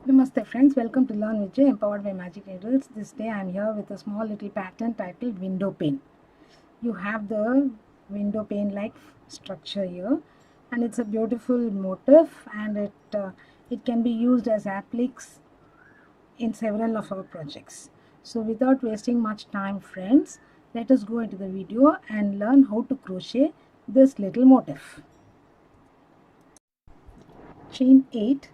Namaste friends, welcome to Learn with Jay, empowered by Magic Needles. This day I am here with a small little pattern titled window pane. You have the window pane like structure here, and it's a beautiful motif, and it can be used as appliques in several of our projects. So without wasting much time friends, let us go into the video and learn how to crochet this little motif. Chain 8,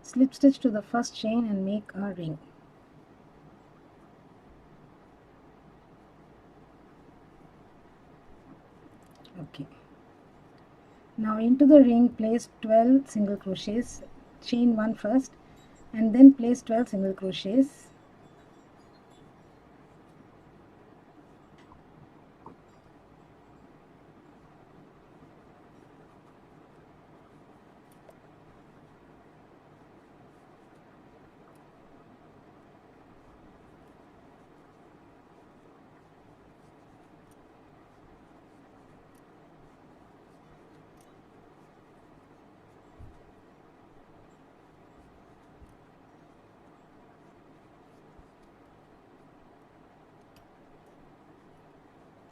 slip stitch to the first chain and make a ring. Okay. Now into the ring place 12 single crochets, chain 1 first and then place 12 single crochets.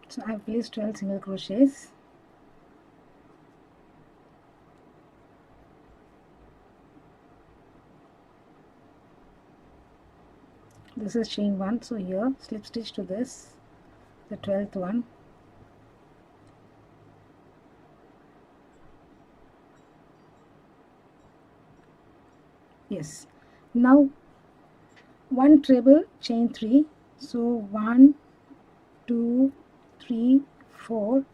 So I have placed 12 single crochets. This is chain 1, so here slip stitch to this, the 12th one. Yes. Now one treble, chain 3. So 1, 2, 3, 4,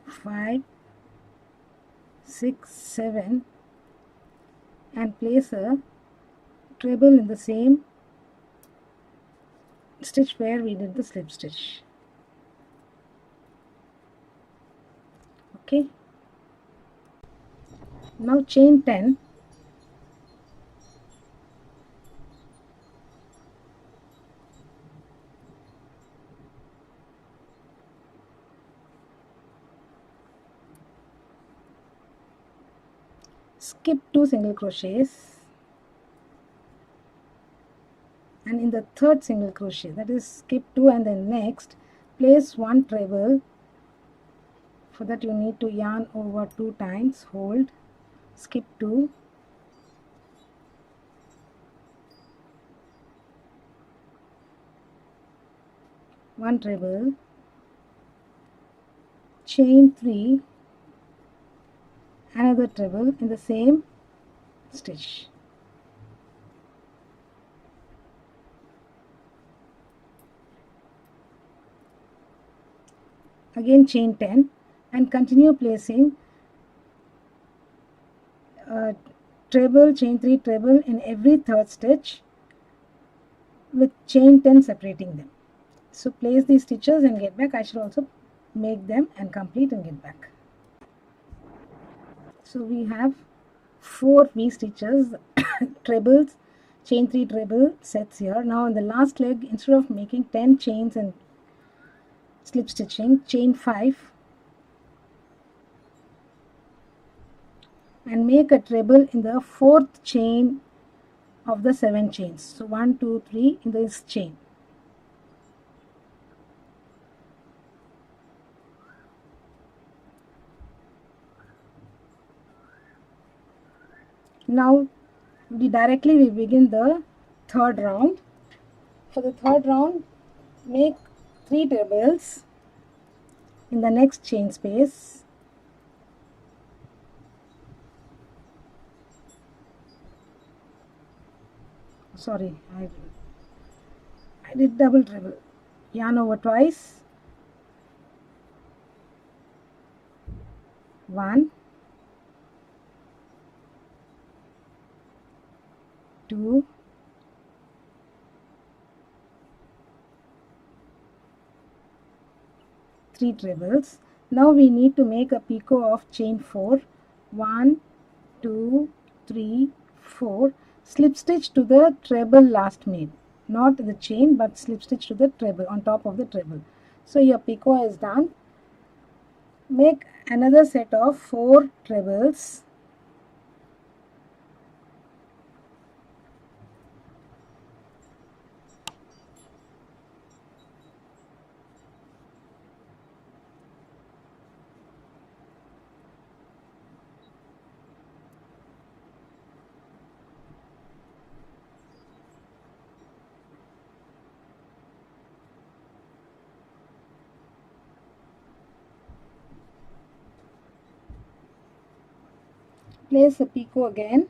5, 6, 7 and place a treble in the same stitch where we did the slip stitch. Okay. Now chain 10. Skip 2 single crochets and in the third single crochet, that is skip 2 and then next place 1 treble. For that you need to yarn over 2 times, hold, skip 2, one treble, chain 3, another treble in the same stitch. Again chain 10 and continue placing treble, chain 3, treble in every third stitch with chain 10 separating them. So place these stitches and get back. I shall also make them and complete and get back. So we have 4 V stitches, trebles, chain 3 treble sets here. Now in the last leg, instead of making 10 chains and slip stitching, chain 5 and make a treble in the 4th chain of the 7 chains. So 1, 2, 3 in this chain. Now we begin the third round. For the third round, make 3 trebles in the next chain space. Sorry, I did double treble. Yarn over twice. 1, 2, 3 trebles. Now we need to make a picot of chain 4. 1, 2, 3, 4. slip stitch to the treble last made, not the chain but slip stitch to the treble on top of the treble. So your picot is done. Make another set of 4 trebles. Place the picot again.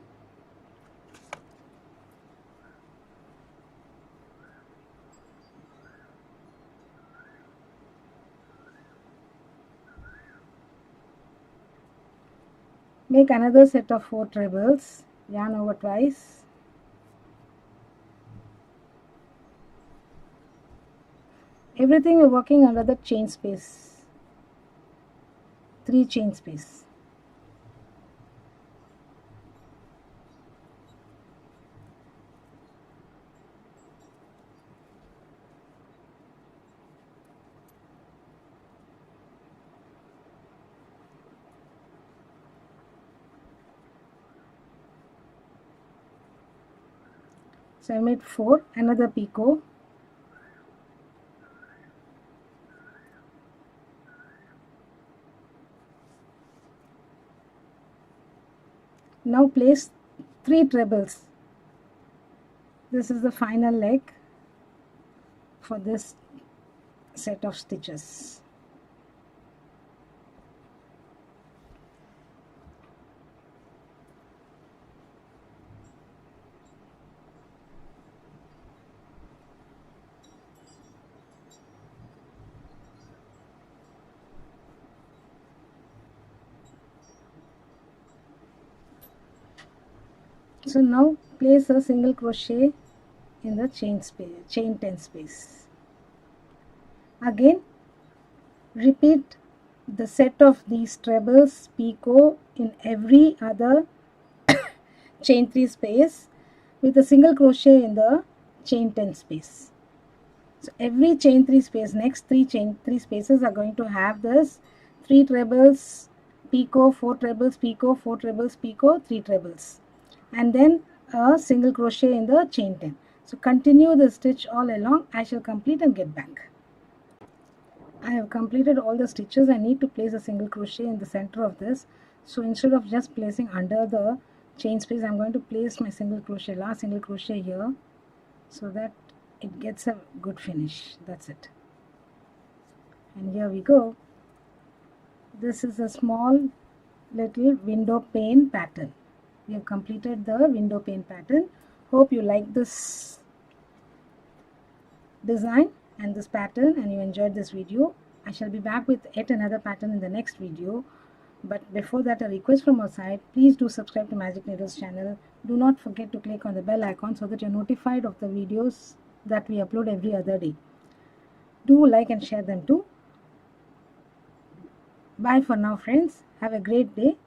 Make another set of 4 trebles. Yarn over twice. Everything we're working under the chain space. 3 chain space. So I made 4, another picot. Now place 3 trebles. This is the final leg for this set of stitches. So now place a single crochet in the chain 10 space. Again repeat the set of these trebles picot in every other chain 3 space with a single crochet in the chain 10 space. So every chain 3 space, next 3 chain 3 spaces are going to have this 3 trebles picot, 4 trebles picot, 4 trebles picot, 3 trebles, and then a single crochet in the chain 10. So continue the stitch all along. I shall complete and get back. I have completed all the stitches. I need to place a single crochet in the center of this. So instead of just placing under the chain space, I'm going to place my single crochet, last single crochet here, so that it gets a good finish. That's it. And here we go. This is a small little window pane pattern. We have completed the window pane pattern. Hope you like this design and this pattern and you enjoyed this video. I shall be back with yet another pattern in the next video. But before that, a request from our side, please do subscribe to Magic Needles channel. Do not forget to click on the bell icon so that you're notified of the videos that we upload every other day. Do like and share them too. Bye for now, friends. Have a great day.